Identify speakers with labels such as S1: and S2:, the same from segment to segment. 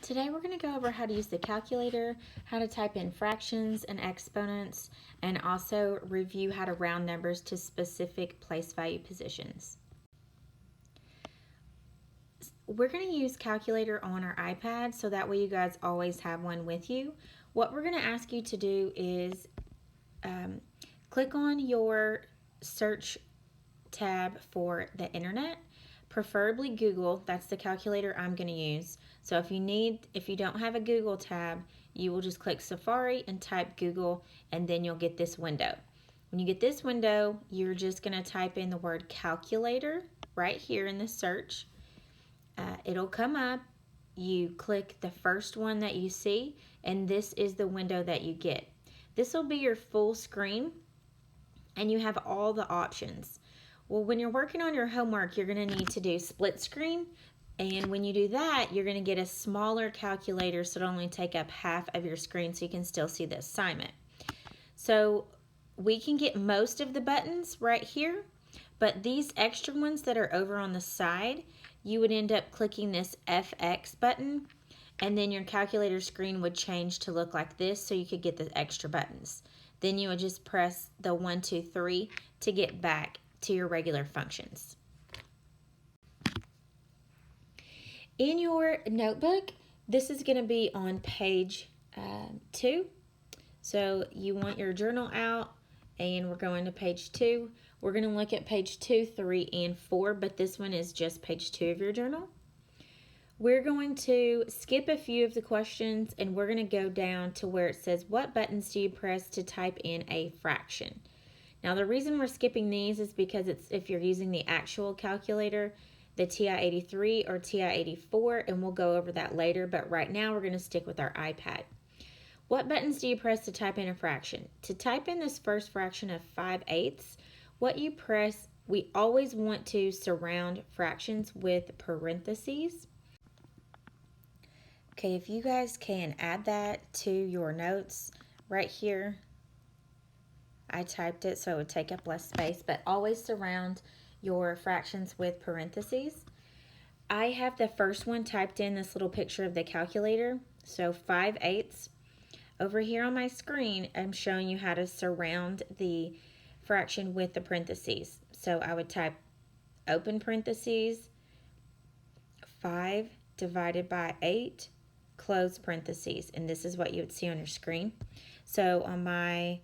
S1: Today we're going to go over how to use the calculator, how to type in fractions and exponents, and also review how to round numbers to specific place value positions. We're going to use calculator on our iPad so that way you guys always have one with you. What we're going to ask you to do is click on your search tab for the internet, preferably Google. That's the calculator I'm going to use. So if you don't have a Google tab, you will just click Safari and type Google, and then you'll get this window. When you get this window, you're just going to type in the word calculator right here in the search. It'll come up. You click the first one that you see, and this is the window that you get. This will be your full screen, and you have all the options. Well, when you're working on your homework, you're going to need to do split screen. And when you do that, you're going to get a smaller calculator so it'll only take up half of your screen so you can still see the assignment. So we can get most of the buttons right here, but these extra ones that are over on the side, you would end up clicking this FX button, and then your calculator screen would change to look like this so you could get the extra buttons. Then you would just press the 1, 2, 3 to get back to your regular functions. In your notebook, this is going to be on page 2. So you want your journal out, and we're going to page 2. We're going to look at page 2, 3, and 4, but this one is just page 2 of your journal. We're going to skip a few of the questions, and we're going to go down to where it says, what buttons do you press to type in a fraction? Now, the reason we're skipping these is because if you're using the actual calculator, the TI-83 or TI-84, and we'll go over that later, but right now we're going to stick with our iPad. What buttons do you press to type in a fraction? To type in this first fraction of 5/8, what you press, we always want to surround fractions with parentheses. Okay, if you guys can add that to your notes right here. I typed it so it would take up less space, but always surround your fractions with parentheses. I have the first one typed in, this little picture of the calculator, so 5/8. Over here on my screen, I'm showing you how to surround the fraction with the parentheses. So I would type open parentheses, 5 divided by 8, close parentheses, and this is what you would see on your screen. So on my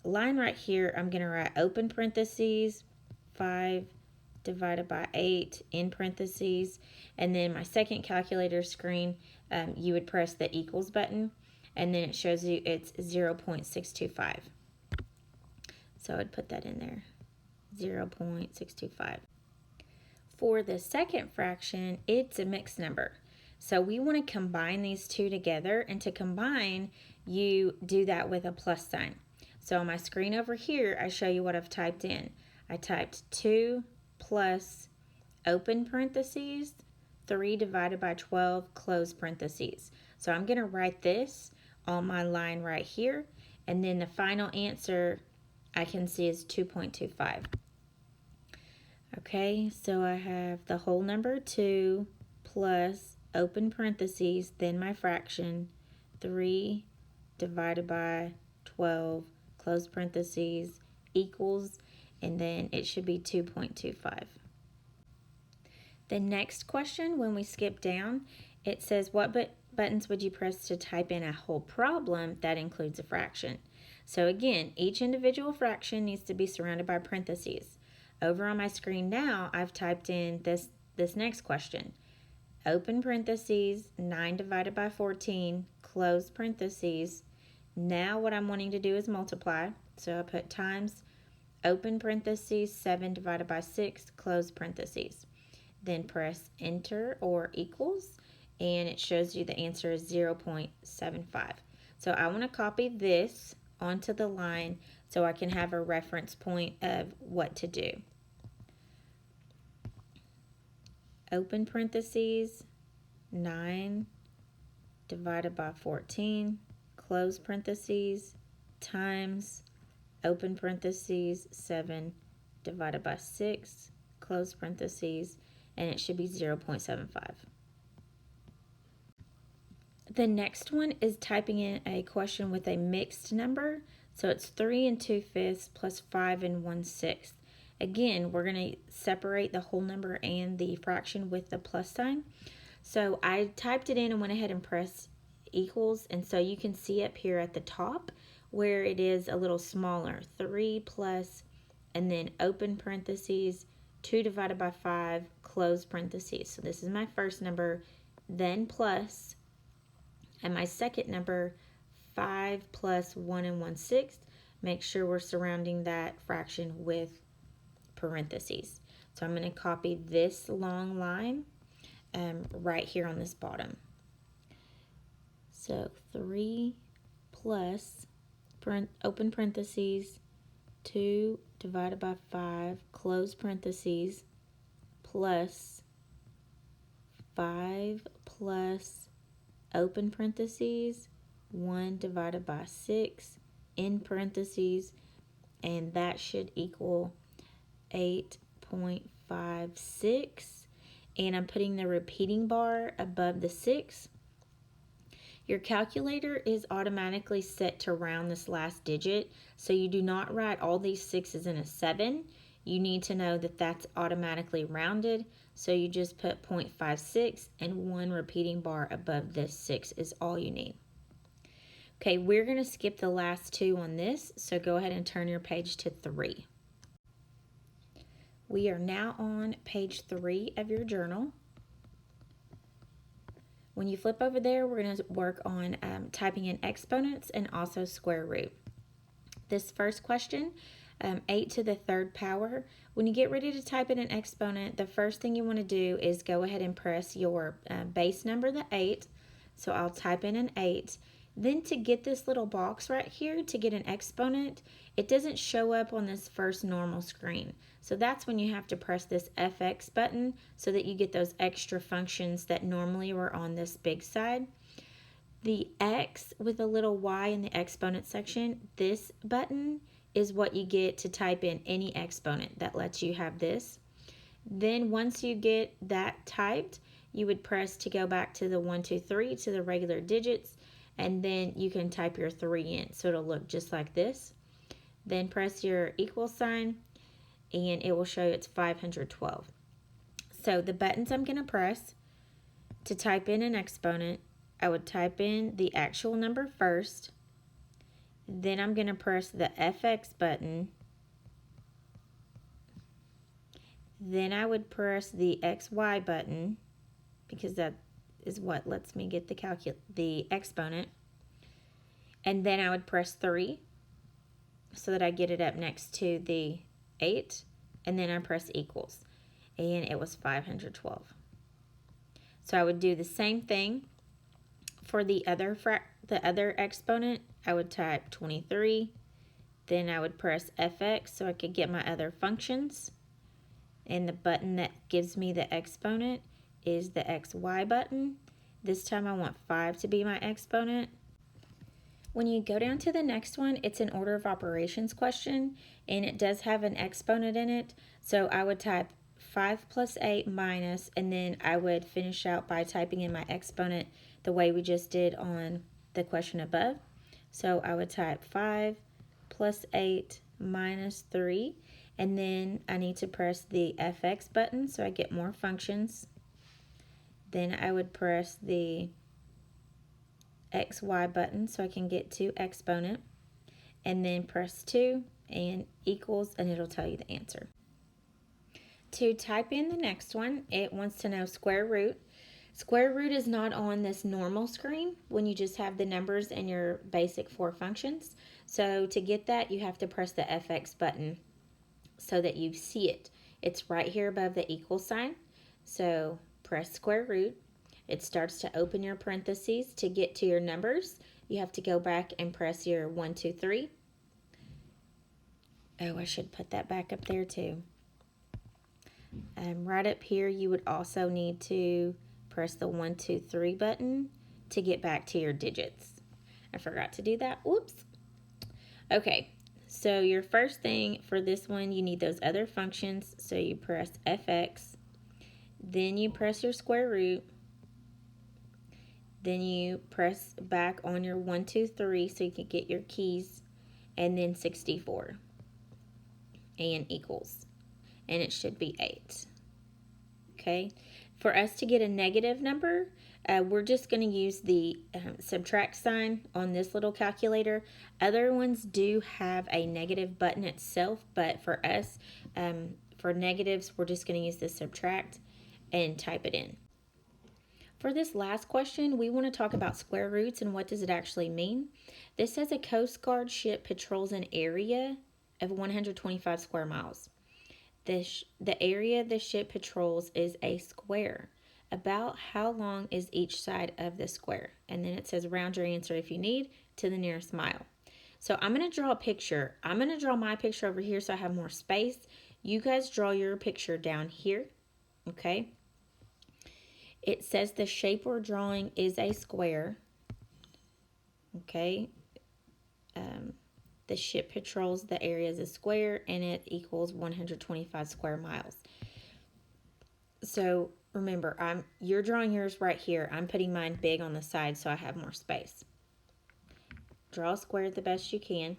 S1: line right here, I'm going to write open parentheses, 5 divided by 8 in parentheses, and then my second calculator screen, you would press the equals button, and then it shows you it's 0.625. So I'd put that in there, 0.625. For the second fraction, it's a mixed number. So we want to combine these two together, and to combine, you do that with a plus sign. So on my screen over here, I show you what I've typed in. I typed 2 plus open parentheses, 3 divided by 12, close parentheses. So I'm going to write this on my line right here, and then the final answer I can see is 2.25. Okay, so I have the whole number 2 plus open parentheses, then my fraction, 3 divided by 12, close parentheses, equals, and then it should be 2.25. The next question, when we skip down, it says, what buttons would you press to type in a whole problem that includes a fraction? So again, each individual fraction needs to be surrounded by parentheses. Over on my screen now, I've typed in this next question. Open parentheses, 9 divided by 14, close parentheses. Now what I'm wanting to do is multiply. So I put times, open parentheses, 7 divided by 6, close parentheses. Then press enter or equals, and it shows you the answer is 0.75. So I want to copy this onto the line so I can have a reference point of what to do. Open parentheses, 9 divided by 14, close parentheses, times, open parentheses, 7 divided by 6, close parentheses, and it should be 0.75. The next one is typing in a question with a mixed number. So it's 3 2/5 plus 5 1/6. Again, we're going to separate the whole number and the fraction with the plus sign. So I typed it in and went ahead and pressed equals. And so you can see up here at the top where it is a little smaller. 3 plus, and then open parentheses, 2 divided by 5, close parentheses. So this is my first number, then plus, and my second number, 5 plus 1 1/6. Make sure we're surrounding that fraction with parentheses. So I'm going to copy this long line right here on this bottom. So 3 plus, open parentheses, 2 divided by 5, close parentheses, plus 5 plus, open parentheses, 1 divided by 6, in parentheses, and that should equal 8.56. And I'm putting the repeating bar above the 6. Your calculator is automatically set to round this last digit, so you do not write all these 6's in a 7. You need to know that that's automatically rounded, so you just put 0.56 and 1 repeating bar above this 6 is all you need. Okay, we're going to skip the last 2 on this, so go ahead and turn your page to 3. We are now on page 3 of your journal. When you flip over there, we're going to work on typing in exponents and also square root. This first question, 8 to the 3rd power. When you get ready to type in an exponent, the first thing you want to do is go ahead and press your base number, the 8. So I'll type in an 8. Then to get this little box right here, to get an exponent, it doesn't show up on this first normal screen. So that's when you have to press this FX button so that you get those extra functions that normally were on this big side. The X with a little Y in the exponent section, this button is what you get to type in any exponent. That lets you have this. Then once you get that typed, you would press to go back to the 1, 2, 3 to the regular digits, and then you can type your 3 in. So it'll look just like this. Then press your equal sign, and it will show you it's 512. So the buttons I'm going to press to type in an exponent, I would type in the actual number first. Then I'm going to press the FX button. Then I would press the XY button, because that is what lets me get the exponent. And then I would press 3 so that I get it up next to the 8. And then I press equals. And it was 512. So I would do the same thing for the other exponent. I would type 23. Then I would press FX so I could get my other functions. And the button that gives me the exponent is the XY button. This time I want 5 to be my exponent. When you go down to the next one, it's an order of operations question, and it does have an exponent in it. So I would type 5 plus 8 minus, and then I would finish out by typing in my exponent the way we just did on the question above. So I would type 5 plus 8 minus 3, and then I need to press the FX button so I get more functions. Then I would press the XY button so I can get to exponent, and then press 2 and equals, and it'll tell you the answer. To type in the next one, it wants to know square root. Square root is not on this normal screen when you just have the numbers and your basic 4 functions. So to get that, you have to press the FX button so that you see it. It's right here above the equal sign. So press square root. It starts to open your parentheses. To get to your numbers, you have to go back and press your 1, 2, 3. Oh, I should put that back up there too. Right up here, you would also need to press the 1, 2, 3 button to get back to your digits. I forgot to do that. Whoops. Okay, so your first thing for this one, you need those other functions. So you press FX, then you press your square root, Then you press back on your 1, 2, 3 so you can get your keys, and then 64 and equals, and it should be 8. Okay, for us to get a negative number, we're just going to use the subtract sign on this little calculator. Other ones do have a negative button itself, but for us, for negatives, we're just going to use the subtract and type it in. For this last question, we want to talk about square roots and what does it actually mean. This says a Coast Guard ship patrols an area of 125 square miles. The area the ship patrols is a square. About how long is each side of the square? And then it says round your answer if you need to the nearest mile. So I'm going to draw a picture. I'm going to draw my picture over here so I have more space. You guys draw your picture down here. Okay. It says the shape we're drawing is a square. Okay. The ship patrols the area as a square, and it equals 125 square miles. So remember, you're drawing yours right here. I'm putting mine big on the side so I have more space. Draw a square the best you can.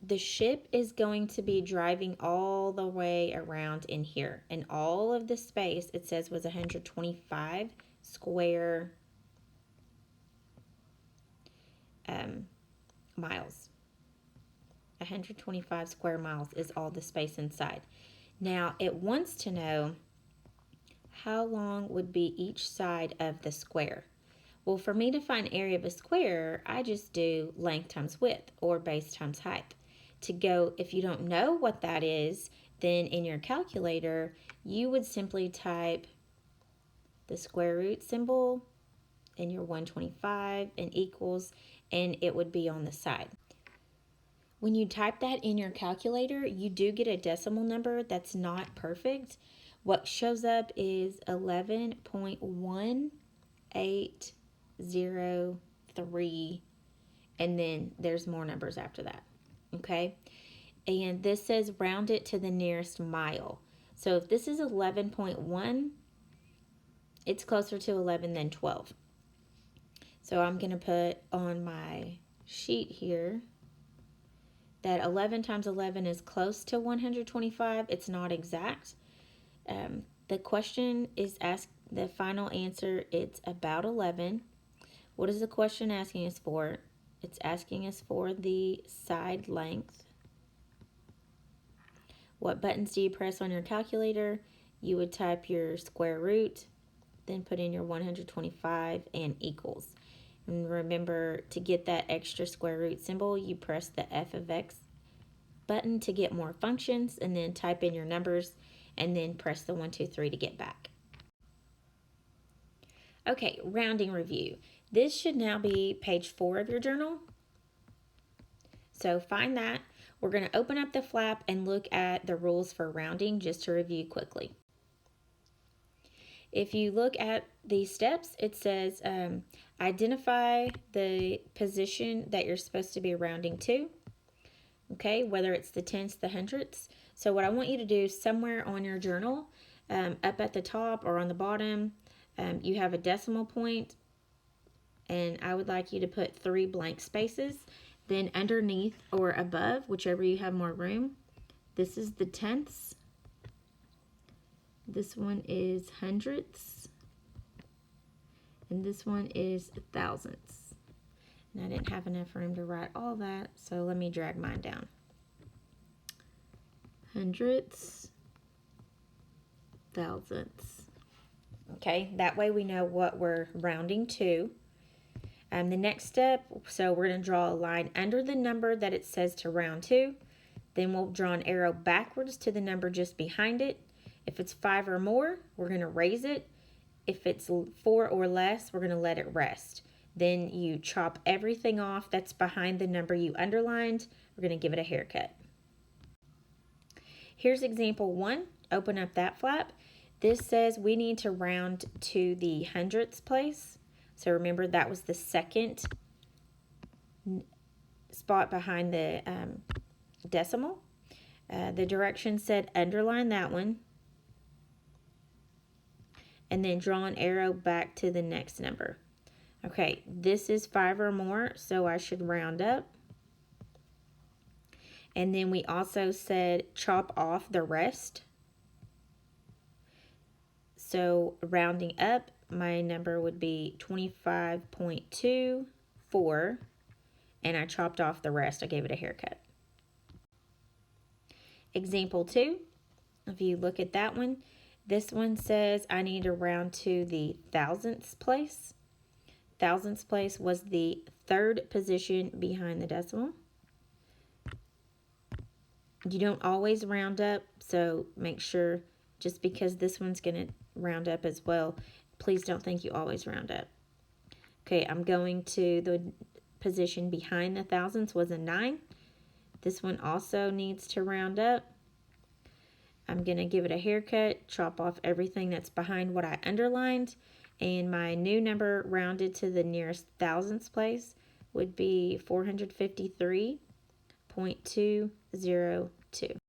S1: The ship is going to be driving all the way around in here, and all of the space it says was 125 square miles. 125 square miles is all the space inside. Now it wants to know how long would be each side of the square. Well, for me to find area of a square, I just do length times width or base times height. To go, if you don't know what that is, then in your calculator, you would simply type the square root symbol in your 125 and equals, and it would be on the side. When you type that in your calculator, you do get a decimal number that's not perfect. What shows up is 11.1803, and then there's more numbers after that. Okay, and this says round it to the nearest mile. So if this is 11.1, it's closer to 11 than 12. So I'm going to put on my sheet here that 11 times 11 is close to 125. It's not exact. The question is asked, the final answer, it's about 11. What is the question asking us for? It's asking us for the side length. What buttons do you press on your calculator? You would type your square root, then put in your 125 and equals. And remember, to get that extra square root symbol, you press the F of X button to get more functions, and then type in your numbers, and then press the 1, 2, 3 to get back. Okay, rounding review. This should now be page 4 of your journal. So find that. We're going to open up the flap and look at the rules for rounding just to review quickly. If you look at these steps, it says identify the position that you're supposed to be rounding to. Okay, whether it's the tenths, the hundredths. So what I want you to do, somewhere on your journal, up at the top or on the bottom, you have a decimal point, and I would like you to put 3 blank spaces. Then underneath or above, whichever you have more room, this is the tenths. This one is hundredths. And this one is thousandths. And I didn't have enough room to write all that, so let me drag mine down. Hundredths, thousandths. Okay, that way we know what we're rounding to. The next step, so we're going to draw a line under the number that it says to round to. Then we'll draw an arrow backwards to the number just behind it. If it's 5 or more, we're going to raise it. If it's 4 or less, we're going to let it rest. Then you chop everything off that's behind the number you underlined. We're going to give it a haircut. Here's example 1. Open up that flap. This says we need to round to the hundredths place. So remember, that was the second spot behind the decimal. The direction said underline that one. And then draw an arrow back to the next number. Okay, this is 5 or more, so I should round up. And then we also said chop off the rest. So rounding up, my number would be 25.24, and I chopped off the rest. I gave it a haircut. Example 2, if you look at that one, this one says I need to round to the thousandths place. Thousandths place was the third position behind the decimal. You don't always round up, so make sure, just because this one's going to round up as well, please don't think you always round up. Okay, I'm going to the position behind the thousandths was a 9. This one also needs to round up. I'm going to give it a haircut, chop off everything that's behind what I underlined, and my new number rounded to the nearest thousandths place would be 453.202.